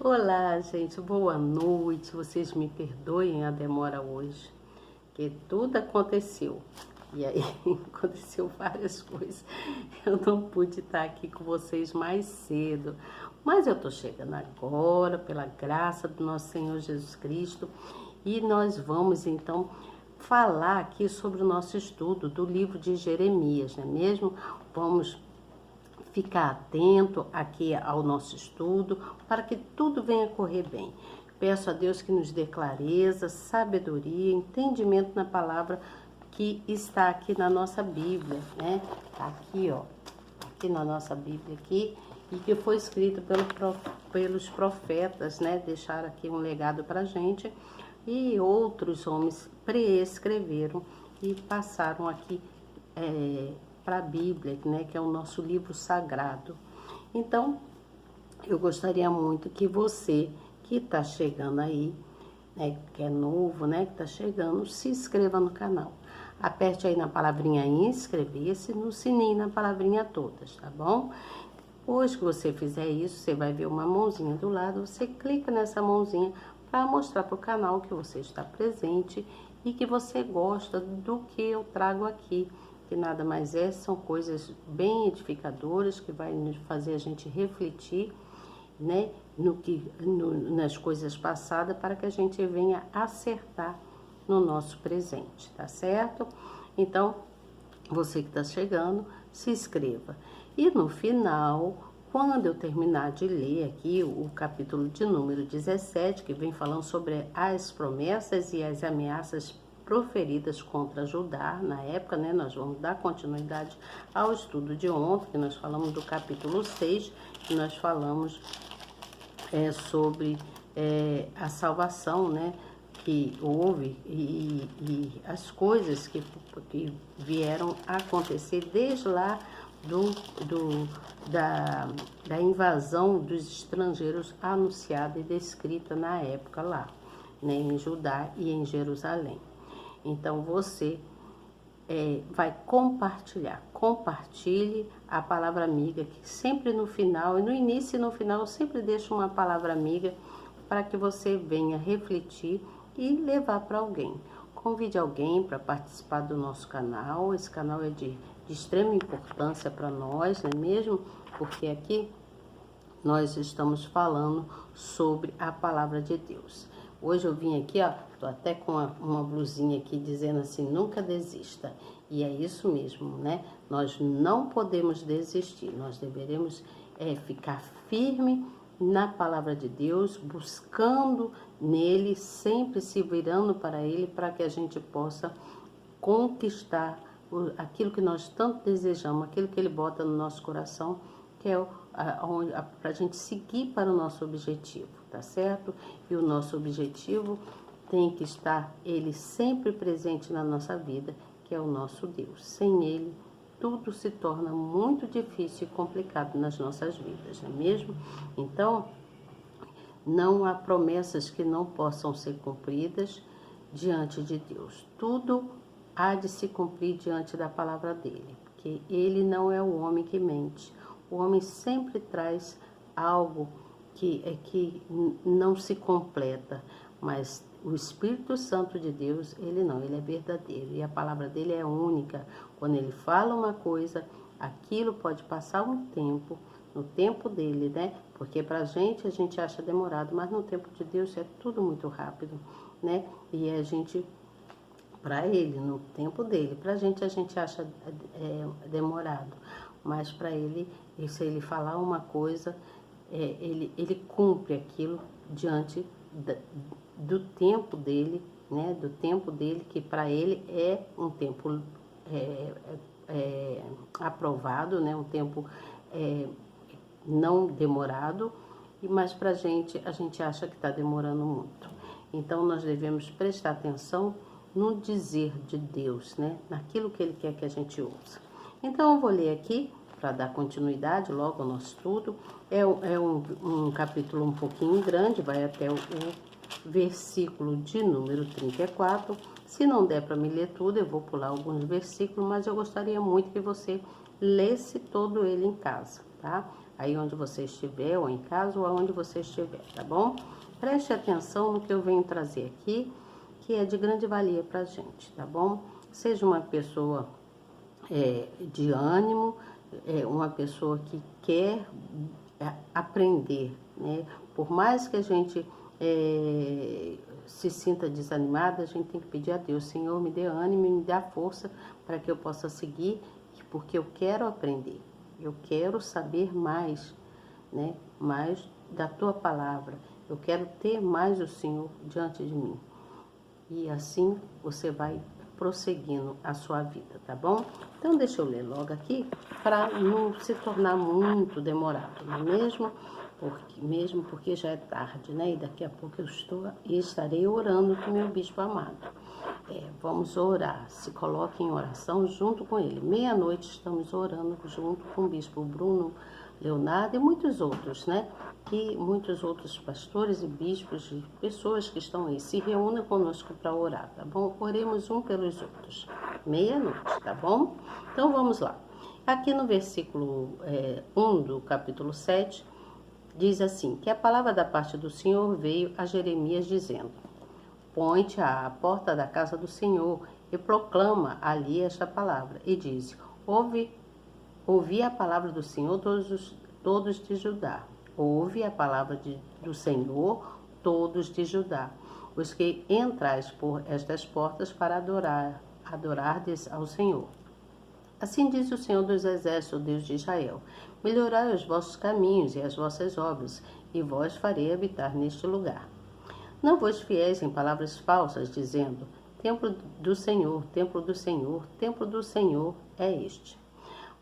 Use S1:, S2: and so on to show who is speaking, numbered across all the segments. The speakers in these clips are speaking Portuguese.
S1: Olá, gente, boa noite. Vocês me perdoem a demora hoje, que tudo aconteceu. E aí aconteceu várias coisas. Eu não pude estar aqui com vocês mais cedo, mas eu tô chegando agora, pela graça do nosso Senhor Jesus Cristo, e nós vamos então falar aqui sobre o nosso estudo do livro de Jeremias, não é mesmo? Vamos ficar atento aqui ao nosso estudo, para que tudo venha correr bem. Peço a Deus que nos dê clareza, sabedoria, entendimento na palavra que está aqui na nossa Bíblia, né? Aqui, ó, aqui na nossa Bíblia aqui, e que foi escrito pelos profetas, né? Deixaram aqui um legado para a gente, e outros homens preescreveram e passaram aqui para a Bíblia, né, que é o nosso livro sagrado. Então, eu gostaria muito que você que está chegando aí, né, que é novo, né, que está chegando, se inscreva no canal. Aperte aí na palavrinha inscrever-se, no sininho, na palavrinha todas, tá bom? Depois que você fizer isso, você vai ver uma mãozinha do lado, você clica nessa mãozinha para mostrar para o canal que você está presente e que você gosta do que eu trago aqui, que nada mais são coisas bem edificadoras, que vai nos fazer a gente refletir, né, nas coisas passadas, para que a gente venha acertar no nosso presente, tá certo? Então, você que está chegando, se inscreva. E no final, quando eu terminar de ler aqui o capítulo de número 17, que vem falando sobre as promessas e as ameaças proferidas contra Judá, na época, né, nós vamos dar continuidade ao estudo de ontem, que nós falamos do capítulo 6, que nós falamos sobre a salvação, né, que houve e as coisas que vieram a acontecer desde lá da invasão dos estrangeiros anunciada e descrita na época lá, né, em Judá e em Jerusalém. Então, você vai compartilhe a palavra amiga, que sempre no final, e no início e no final, eu sempre deixo uma palavra amiga para que você venha refletir e levar para alguém. Convide alguém para participar do nosso canal. Esse canal é de extrema importância para nós, não é mesmo? Porque aqui nós estamos falando sobre a palavra de Deus. Hoje eu vim aqui, ó, tô até com uma blusinha aqui dizendo assim, nunca desista. E é isso mesmo, né? Nós não podemos desistir, nós deveremos ficar firme na palavra de Deus, buscando nele, sempre se virando para ele, para que a gente possa conquistar aquilo que nós tanto desejamos, aquilo que ele bota no nosso coração, que é para a gente seguir para o nosso objetivo, tá certo? E o nosso objetivo tem que estar ele sempre presente na nossa vida, que é o nosso Deus. Sem ele, tudo se torna muito difícil e complicado nas nossas vidas, não é mesmo? Então, não há promessas que não possam ser cumpridas diante de Deus. Tudo há de se cumprir diante da palavra dele, porque ele não é o homem que mente. O homem sempre traz algo que não se completa, mas o Espírito Santo de Deus, ele não, ele é verdadeiro e a palavra dele é única. Quando ele fala uma coisa, aquilo pode passar um tempo, no tempo dele, né? Porque pra gente, a gente acha demorado, mas no tempo de Deus é tudo muito rápido, né? E a gente, para ele, no tempo dele, pra gente a gente acha demorado, mas para ele, se ele falar uma coisa, ele cumpre aquilo diante do tempo dele, né? Do tempo dele, que para ele é um tempo aprovado, né? Um tempo não demorado, mas para a gente acha que está demorando muito. Então, nós devemos prestar atenção no dizer de Deus, né? Naquilo que ele quer que a gente ouça. Então, eu vou ler aqui, para dar continuidade logo ao nosso estudo. É um capítulo um pouquinho grande, vai até o versículo de número 34. Se não der para me ler tudo, eu vou pular alguns versículos, mas eu gostaria muito que você lesse todo ele em casa, tá? aí onde você estiver, ou em casa, ou aonde você estiver, tá bom? Preste atenção no que eu venho trazer aqui, que é de grande valia pra gente, tá bom? Seja uma pessoa de ânimo, uma pessoa que quer aprender, né? Por mais que a gente se sinta desanimada, a gente tem que pedir a Deus: Senhor, me dê ânimo, me dê força para que eu possa seguir, porque eu quero aprender, eu quero saber mais, né? Mais da Tua palavra, eu quero ter mais o Senhor diante de mim. E assim você vai prosseguindo a sua vida, tá bom? Então deixa eu ler logo aqui para não se tornar muito demorado, não é mesmo? Mesmo porque já é tarde, né? E daqui a pouco eu estarei orando com meu bispo amado. Vamos orar, se coloque em oração junto com ele. Meia-noite estamos orando junto com o bispo Bruno Leonardo e muitos outros, né? E muitos outros pastores e bispos e pessoas que estão aí. Se reúnam conosco para orar, tá bom? Oremos um pelos outros. Meia-noite, tá bom? Então vamos lá. Aqui no versículo 1 do capítulo 7, diz assim, que a palavra da parte do Senhor veio a Jeremias dizendo: põe-te à porta da casa do Senhor e proclama ali esta palavra. E diz: ouvi a palavra do Senhor, todos de Judá. Ouve a palavra do Senhor, todos de Judá. Os que entrais por estas portas para adorardes ao Senhor. Assim diz o Senhor dos Exércitos, o Deus de Israel: melhorai os vossos caminhos e as vossas obras, e vós farei habitar neste lugar. Não vos fieis em palavras falsas, dizendo: templo do Senhor, templo do Senhor, templo do Senhor é este.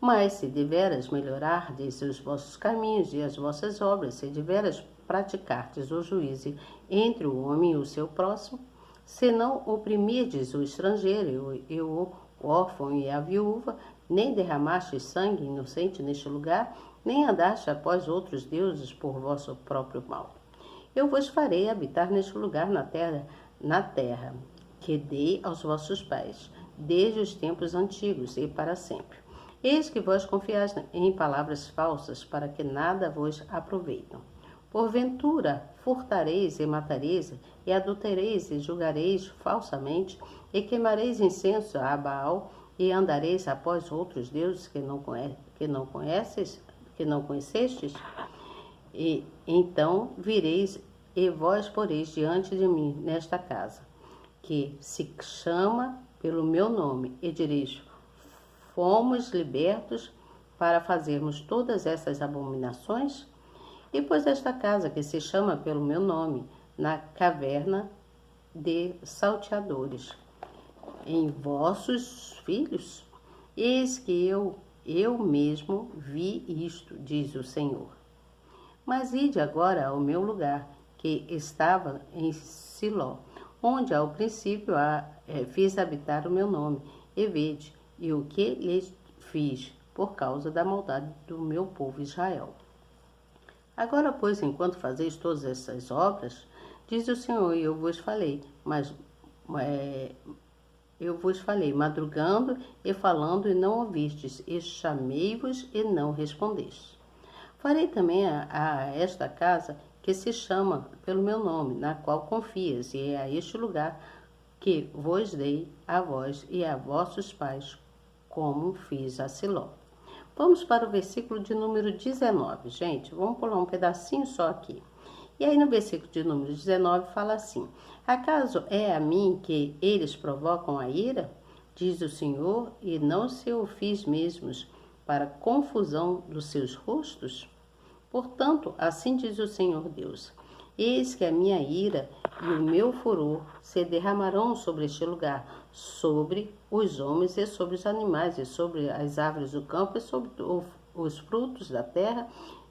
S1: Mas se deveras melhorardes os vossos caminhos e as vossas obras, se deveras praticardes o juízo entre o homem e o seu próximo, se não oprimirdes o estrangeiro e o órfão e a viúva, nem derramastes sangue inocente neste lugar, nem andaste após outros deuses por vosso próprio mal, eu vos farei habitar neste lugar na terra que dei aos vossos pais, desde os tempos antigos e para sempre. Eis que vós confiais em palavras falsas, para que nada vos aproveitem. Porventura, furtareis e matareis, e adultereis e julgareis falsamente, e queimareis incenso a Baal, e andareis após outros deuses que não conhecestes? E então vireis e vós poreis diante de mim nesta casa, que se chama pelo meu nome, e direis: fomos libertos para fazermos todas essas abominações? E pôs esta casa, que se chama pelo meu nome, na caverna de salteadores, em vossos filhos? Eis que eu mesmo vi isto, diz o Senhor. Mas ide agora ao meu lugar, que estava em Siló, onde ao princípio fiz habitar o meu nome, e vede, e o que lhes fiz, por causa da maldade do meu povo Israel. Agora, pois, enquanto fazeis todas essas obras, diz o Senhor, e eu vos falei, madrugando e falando, e não ouvistes, e chamei-vos e não respondestes. Farei também a esta casa, que se chama pelo meu nome, na qual confias, e é a este lugar que vos dei a vós e a vossos pais, como fiz a Siló. Vamos para o versículo de número 19, gente. Vamos pular um pedacinho só aqui. E aí no versículo de número 19 fala assim: acaso é a mim que eles provocam a ira? Diz o Senhor, e não se o fiz mesmos, para confusão dos seus rostos? Portanto, assim diz o Senhor Deus: eis que a minha ira e o meu furor se derramarão sobre este lugar, sobre os homens e sobre os animais, e sobre as árvores do campo, e sobre os frutos da terra,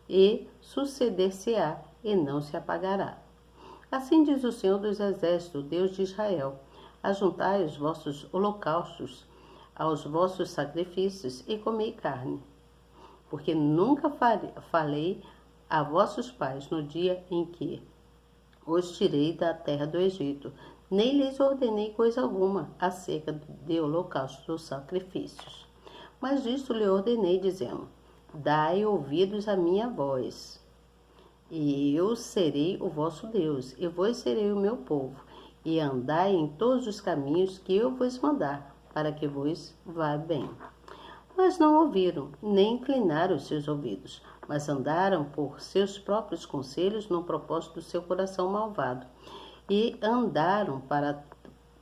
S1: e suceder-se-á, e não se apagará. Assim diz o Senhor dos Exércitos, o Deus de Israel: ajuntai os vossos holocaustos aos vossos sacrifícios, e comei carne. Porque nunca falei a vossos pais no dia em que os tirei da terra do Egito, nem lhes ordenei coisa alguma acerca de holocaustos ou sacrifícios. Mas isto lhe ordenei, dizendo: dai ouvidos à minha voz, e eu serei o vosso Deus, e vós serei o meu povo, e andai em todos os caminhos que eu vos mandar, para que vos vá bem. Mas não ouviram, nem inclinaram os seus ouvidos, mas andaram por seus próprios conselhos no propósito do seu coração malvado, e andaram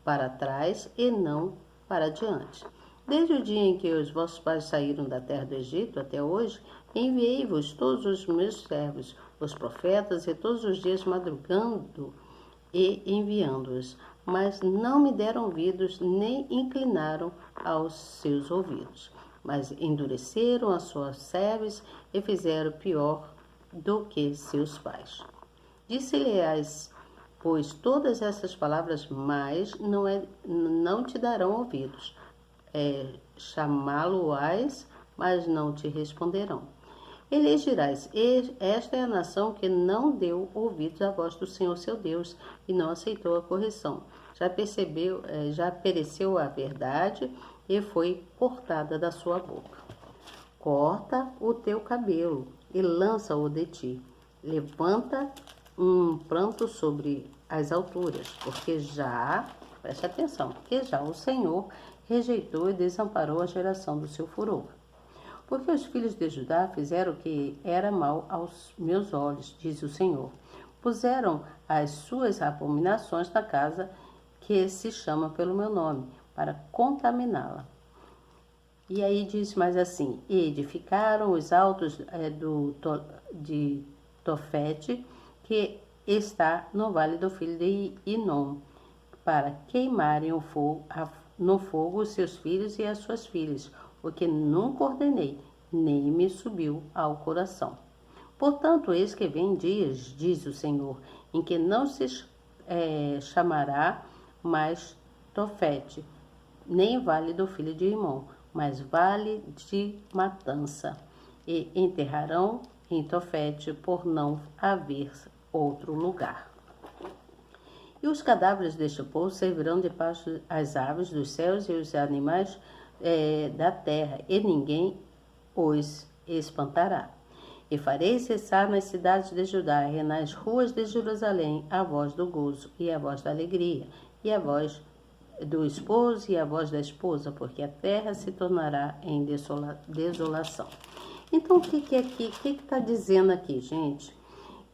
S1: para trás e não para diante. Desde o dia em que os vossos pais saíram da terra do Egito até hoje, enviei-vos todos os meus servos, os profetas, e todos os dias madrugando e enviando-os, mas não me deram ouvidos, nem inclinaram aos seus ouvidos, mas endureceram as suas cerviz e fizeram pior do que seus pais. Disse-lhes, pois, todas essas palavras, mas não te darão ouvidos. Chamá-lo-ás, mas não te responderão. Elegirás, esta é a nação que não deu ouvidos à voz do Senhor seu Deus e não aceitou a correção. Já pereceu a verdade e foi cortada da sua boca. Corta o teu cabelo e lança-o de ti. Levanta um pranto sobre as alturas, preste atenção, porque já o Senhor rejeitou e desamparou a geração do seu furor. Porque os filhos de Judá fizeram o que era mal aos meus olhos, diz o Senhor. Puseram as suas abominações na casa que se chama pelo meu nome, para contaminá-la. E aí diz mais assim, e edificaram os altos de Tofete, que está no vale do filho de Inom, para queimarem no fogo os seus filhos e as suas filhas, o que nunca ordenei, nem me subiu ao coração. Portanto, eis que vem dias, diz o Senhor, em que não se chamará mais Tofete, nem vale do filho de Imom, mas vale de matança, e enterrarão em Tofete, por não haver outro lugar. E os cadáveres deste povo servirão de pasto às aves dos céus e os animais da terra, e ninguém os espantará. E farei cessar nas cidades de Judá e nas ruas de Jerusalém a voz do gozo e a voz da alegria, e a voz do esposo e a voz da esposa, porque a terra se tornará em desolação. Então, o que está dizendo aqui, gente?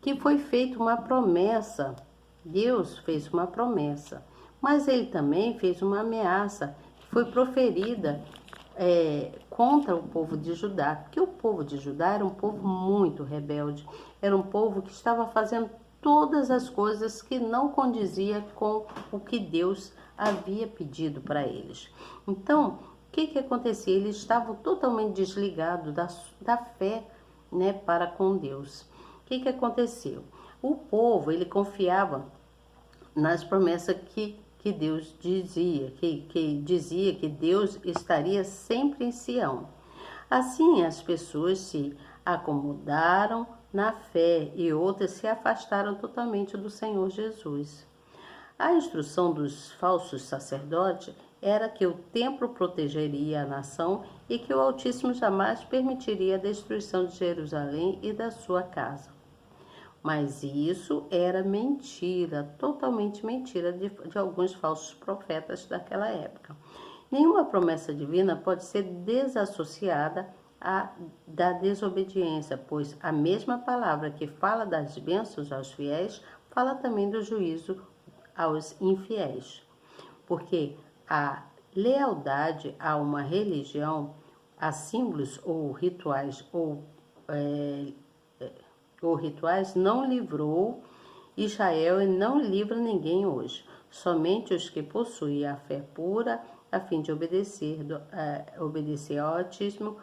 S1: Que foi feita uma promessa, Deus fez uma promessa, mas ele também fez uma ameaça, que foi proferida contra o povo de Judá, porque o povo de Judá era um povo muito rebelde, era um povo que estava fazendo todas as coisas que não condizia com o que Deus havia pedido para eles. Então, o que acontecia? Eles estavam totalmente desligados da fé, né, para com Deus. O que aconteceu? O povo, ele confiava nas promessas que Deus dizia, que dizia que Deus estaria sempre em Sião. Assim, as pessoas se acomodaram na fé e outras se afastaram totalmente do Senhor Jesus. A instrução dos falsos sacerdotes era que o templo protegeria a nação e que o Altíssimo jamais permitiria a destruição de Jerusalém e da sua casa. Mas isso era mentira, totalmente mentira de alguns falsos profetas daquela época. Nenhuma promessa divina pode ser desassociada da desobediência, pois a mesma palavra que fala das bênçãos aos fiéis, fala também do juízo aos infiéis. Porque a lealdade a uma religião, a símbolos ou rituais não livrou Israel e não livra ninguém hoje. Somente os que possuem a fé pura, a fim de obedecer ao Altíssimo,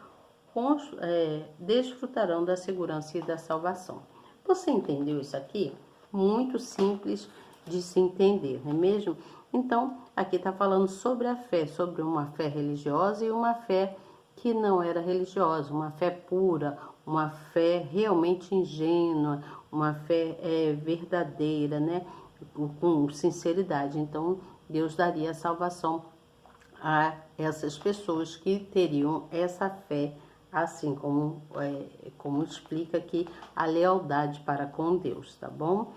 S1: desfrutarão da segurança e da salvação. Você entendeu isso aqui? Muito simples de se entender, não é mesmo? Então, aqui está falando sobre a fé, sobre uma fé religiosa e uma fé que não era religiosa, uma fé pura, uma fé realmente ingênua, uma fé verdadeira, né? Com sinceridade. Então, Deus daria a salvação a essas pessoas que teriam essa fé assim como explica aqui a lealdade para com Deus, tá bom?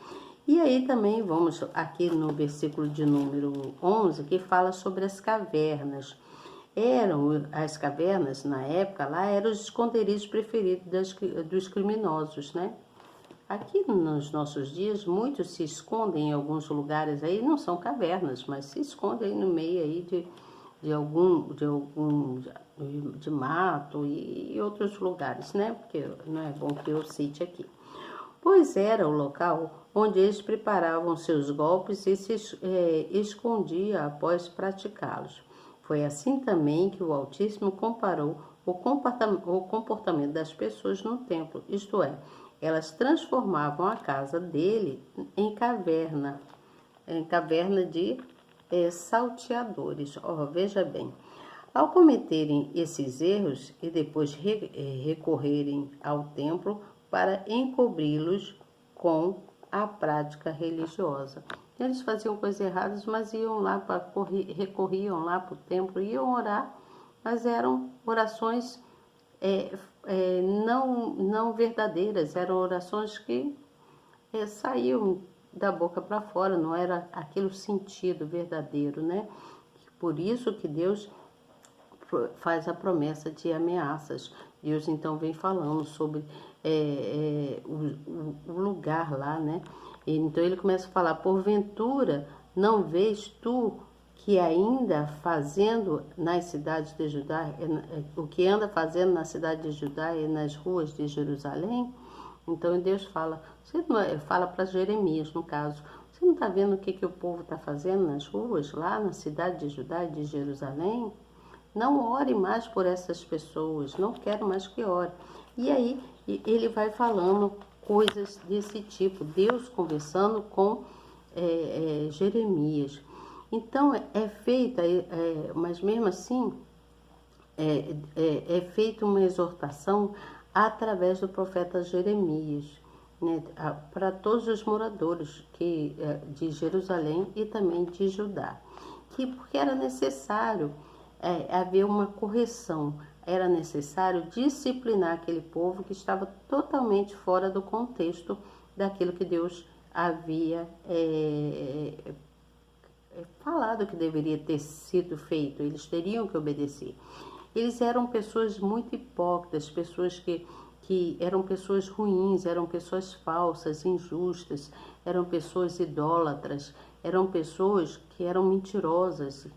S1: E aí também vamos aqui no versículo de número 11, que fala sobre as cavernas. As cavernas, na época, lá eram os esconderijos preferidos dos criminosos, né? Aqui nos nossos dias, muitos se escondem em alguns lugares aí, não são cavernas, mas se escondem no meio aí de mato e outros lugares, né? Porque não é bom que eu cite aqui. Pois era o local onde eles preparavam seus golpes e se escondia após praticá-los. Foi assim também que o Altíssimo comparou o comportamento das pessoas no templo, isto é, elas transformavam a casa dele em caverna de salteadores. Veja bem, ao cometerem esses erros e depois recorrerem ao templo para encobri-los com a prática religiosa. Eles faziam coisas erradas, mas iam lá recorriam lá para o templo, iam orar, mas eram orações não verdadeiras, eram orações que saíam da boca para fora, não era aquele sentido verdadeiro, né? Por isso que Deus faz a promessa de ameaças. Deus então vem falando sobre o lugar lá, né? Então ele começa a falar: porventura não vês tu que ainda fazendo nas cidades de Judá, o que anda fazendo na cidade de Judá e nas ruas de Jerusalém? Então Deus fala, fala para Jeremias, no caso, você não está vendo o que o povo está fazendo nas ruas, lá na cidade de Judá e de Jerusalém? Não ore mais por essas pessoas, não quero mais que ore. E aí ele vai falando coisas desse tipo, Deus conversando com Jeremias. Então feita, mas mesmo assim é feita uma exortação através do profeta Jeremias, né, para todos os moradores de Jerusalém e também de Judá, porque era necessário haver uma correção, era necessário disciplinar aquele povo que estava totalmente fora do contexto daquilo que Deus havia falado que deveria ter sido feito, eles teriam que obedecer. Eles eram pessoas muito hipócritas, pessoas que eram pessoas ruins, eram pessoas falsas, injustas, eram pessoas idólatras, eram pessoas que eram mentirosas,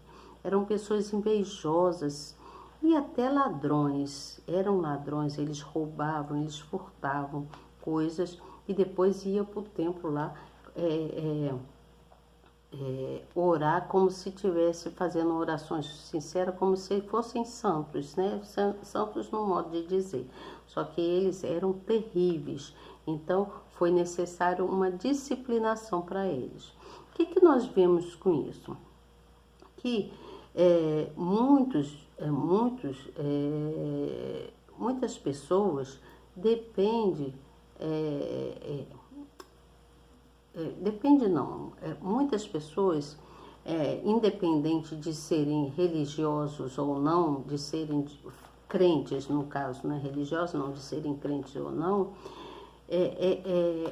S1: eram pessoas invejosas e até ladrões. Eram ladrões, eles roubavam, eles furtavam coisas e depois iam para o templo lá orar como se estivesse fazendo orações sinceras, como se fossem santos, né? Santos no modo de dizer. Só que eles eram terríveis. Então foi necessário uma disciplinação para eles. O que nós vemos com isso? Que muitas pessoas dependem muitas pessoas, independente de serem religiosos ou não, de serem crentes, no caso, né, religiosos não, de serem crentes ou não,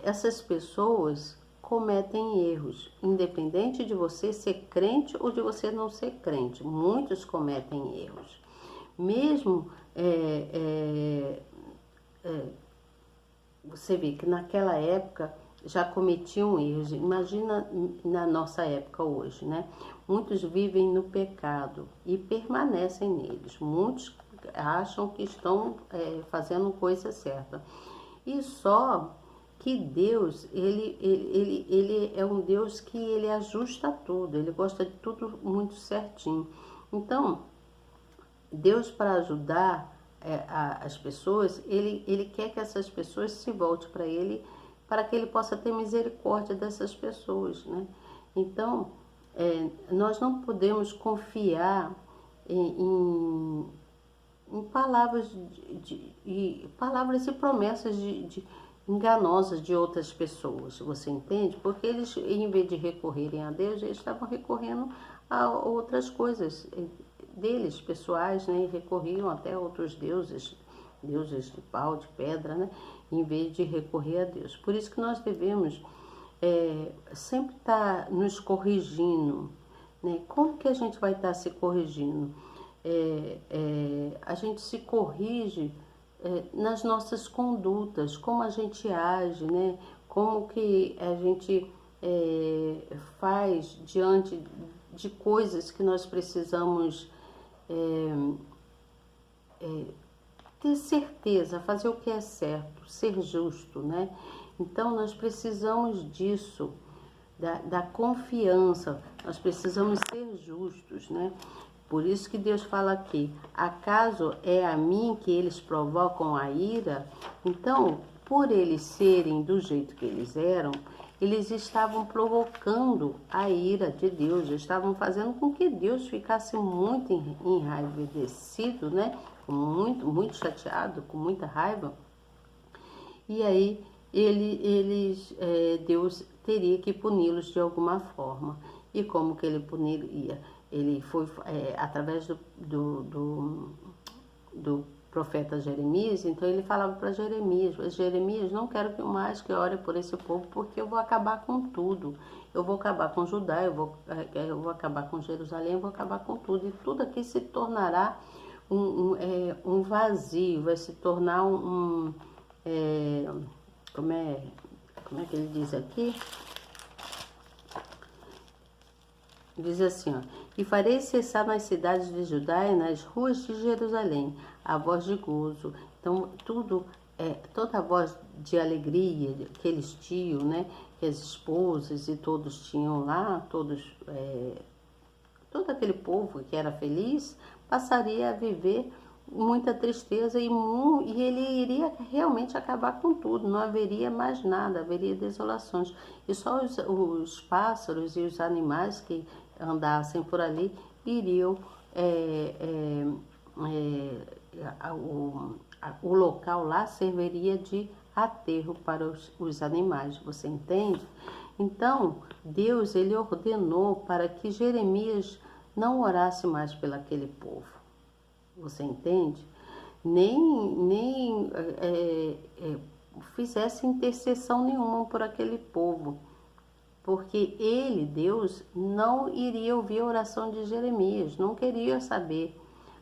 S1: essas pessoas cometem erros, independente de você ser crente ou de você não ser crente. Muitos cometem erros. Mesmo você vê que naquela época já cometiam erros. Imagina na nossa época hoje, né? Muitos vivem no pecado e permanecem neles. Muitos acham que estão fazendo coisa certa. E só que Deus, ele é um Deus que ele ajusta tudo, ele gosta de tudo muito certinho. Então, Deus, para ajudar as pessoas, ele quer que essas pessoas se voltem para ele, para que ele possa ter misericórdia dessas pessoas, né? Então, nós não podemos confiar em palavras palavras e promessas enganosas de outras pessoas, você entende? Porque eles, em vez de recorrerem a Deus, eles estavam recorrendo a outras coisas deles, pessoais, né? E recorriam até a outros deuses, deuses de pau, de pedra, né? Em vez de recorrer a Deus. Por isso que nós devemos sempre estar nos corrigindo, né? Como que a gente vai estar se corrigindo? A gente se corrige nas nossas condutas, como a gente age, né? Como que a gente faz diante de coisas que nós precisamos ter certeza, fazer o que é certo, ser justo, né? Então nós precisamos disso, da confiança, nós precisamos ser justos, né? Por isso que Deus fala aqui, acaso é a mim que eles provocam a ira? Então, por eles serem do jeito que eles eram, eles estavam provocando a ira de Deus, estavam fazendo com que Deus ficasse muito enraivecido, né? Muito, muito chateado, com muita raiva. E aí Deus teria que puni-los de alguma forma. E como que ele puniria? Ele foi através do profeta Jeremias. Então ele falava para Jeremias: Jeremias, não quero mais que ore por esse povo, porque eu vou acabar com tudo. Eu vou acabar com Judá, eu vou acabar com Jerusalém, eu vou acabar com tudo. E tudo aqui se tornará um vazio, vai se tornar como é que ele diz aqui? Diz assim, ó: e farei cessar nas cidades de Judá e nas ruas de Jerusalém a voz de gozo. Então, toda a voz de alegria que eles tinham, né? Que as esposas e todos tinham lá, todo aquele povo que era feliz, passaria a viver muita tristeza e ele iria realmente acabar com tudo, não haveria mais nada, haveria desolações. E só os pássaros e os animais que andassem por ali iriam, o local lá serviria de aterro para os animais, você entende? Então, Deus, ele ordenou para que Jeremias não orasse mais pelaquele povo. Você entende? Nem fizesse intercessão nenhuma por aquele povo, porque ele, Deus, não iria ouvir a oração de Jeremias, não queria saber,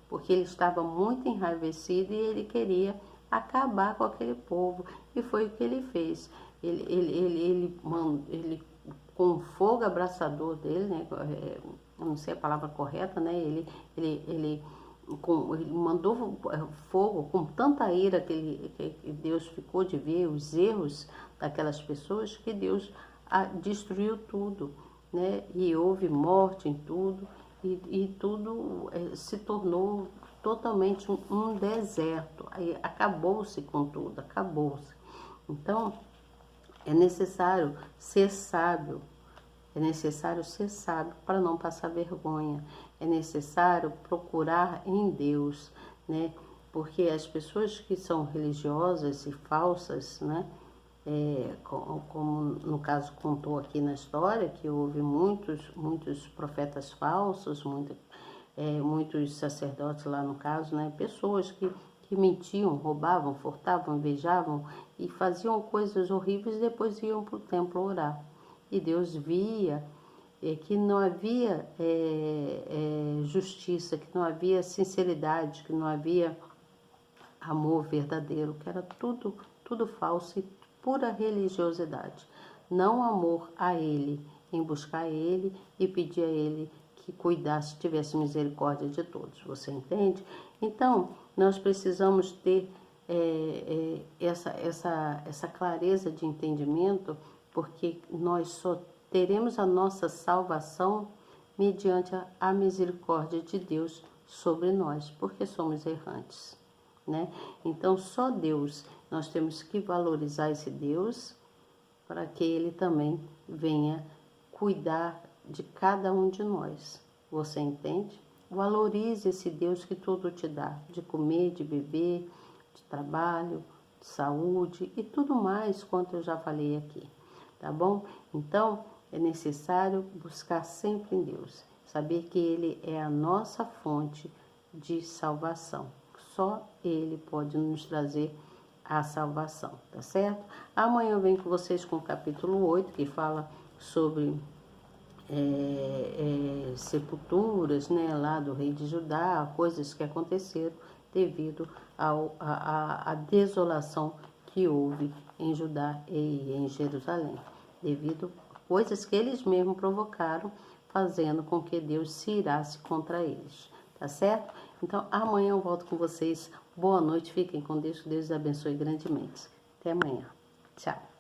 S1: porque ele estava muito enraivecido e ele queria acabar com aquele povo, e foi o que ele fez. Ele com o fogo abrasador dele, né? Eu não sei a palavra correta, né? Ele mandou fogo com tanta ira que Deus ficou de ver os erros daquelas pessoas, que Deus destruiu tudo, né? E houve morte em tudo, e tudo se tornou totalmente um deserto. Aí acabou-se com tudo, acabou-se. Então, é necessário ser sábio. É necessário ser sábio para não passar vergonha. É necessário procurar em Deus, né? Porque as pessoas que são religiosas e falsas, né? Como no caso contou aqui na história, que houve muitos profetas falsos, muitos sacerdotes lá no caso, né? Pessoas que mentiam, roubavam, furtavam, invejavam e faziam coisas horríveis e depois iam para o templo orar. E Deus via que não havia justiça, que não havia sinceridade, que não havia amor verdadeiro, que era tudo falso e pura religiosidade. Não amor a Ele, em buscar Ele e pedir a Ele que cuidasse, tivesse misericórdia de todos. Você entende? Então, nós precisamos ter essa clareza de entendimento, porque nós só teremos a nossa salvação mediante a misericórdia de Deus sobre nós, porque somos errantes, né? Então, só Deus, nós temos que valorizar esse Deus para que Ele também venha cuidar de cada um de nós. Você entende? Valorize esse Deus que tudo te dá, de comer, de beber, de trabalho, de saúde e tudo mais quanto eu já falei aqui, tá bom? Então, é necessário buscar sempre em Deus, saber que Ele é a nossa fonte de salvação. Só Ele pode nos trazer a salvação, tá certo? Amanhã eu venho com vocês com o capítulo 8, que fala sobre sepulturas, né, lá do rei de Judá, coisas que aconteceram devido à desolação que houve em Judá e em Jerusalém, devido a coisas que eles mesmos provocaram, fazendo com que Deus se irasse contra eles, tá certo? Então, amanhã eu volto com vocês. Boa noite, fiquem com Deus, que Deus abençoe grandemente. Até amanhã. Tchau.